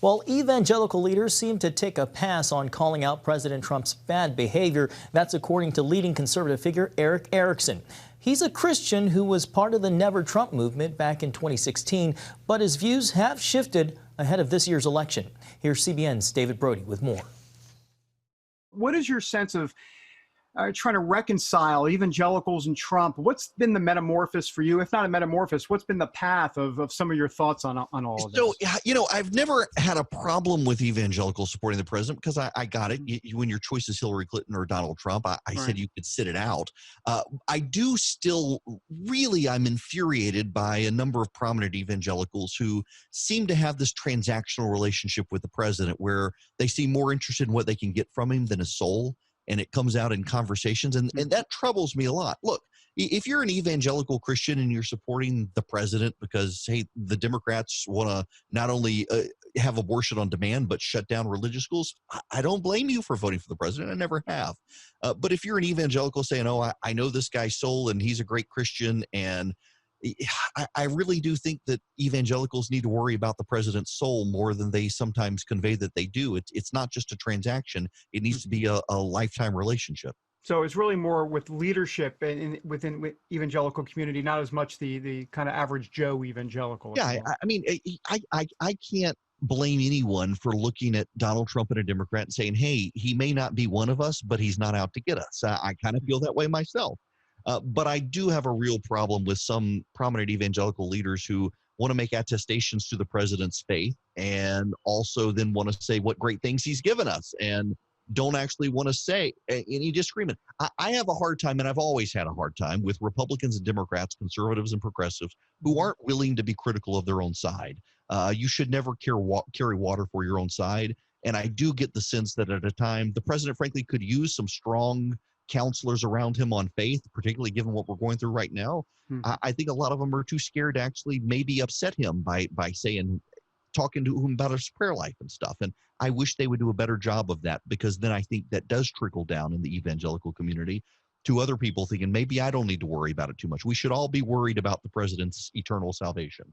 Well, evangelical leaders seem to take a pass on calling out President Trump's bad behavior. That's according to leading conservative figure Erick Erickson. He's a Christian who was part of the Never Trump movement back in 2016, but his views have shifted ahead of this year's election. Here's CBN's David Brody with more. What is your sense of trying to reconcile evangelicals and Trump? What's been the metamorphosis for you? If not a metamorphosis, what's been the path of some of your thoughts on all of this? So, I've never had a problem with evangelicals supporting the president because I got it. When your choice is Hillary Clinton or Donald Trump, I Right. said you could sit it out. I do still I'm infuriated by a number of prominent evangelicals who seem to have this transactional relationship with the president where they seem more interested in what they can get from him than his soul. And it comes out in conversations, and that troubles me a lot. Look, if you're an evangelical Christian and you're supporting the president because, hey, the Democrats want to not only have abortion on demand, but shut down religious schools, I don't blame you for voting for the president. I never have. But if you're an evangelical saying, oh, I know this guy's soul and he's a great Christian, and I really do think that evangelicals need to worry about the president's soul more than they sometimes convey that they do. It's not just a transaction. It needs to be a lifetime relationship. So it's really more with leadership within evangelical community, not as much the kind of average Joe evangelical. Yeah, I can't blame anyone for looking at Donald Trump and a Democrat and saying, hey, he may not be one of us, but he's not out to get us. I kind of feel that way myself. But I do have a real problem with some prominent evangelical leaders who want to make attestations to the president's faith and also then want to say what great things he's given us and don't actually want to say any disagreement. I have a hard time, and I've always had a hard time, with Republicans and Democrats, conservatives and progressives, who aren't willing to be critical of their own side. You should never carry water for your own side. And I do get the sense that at a time, the president, frankly, could use some strong counselors around him on faith, particularly given what we're going through right now. I think a lot of them are too scared to actually maybe upset him by talking to him about his prayer life and stuff. And I wish they would do a better job of that, because then I think that does trickle down in the evangelical community to other people thinking maybe I don't need to worry about it too much. We should all be worried about the president's eternal salvation.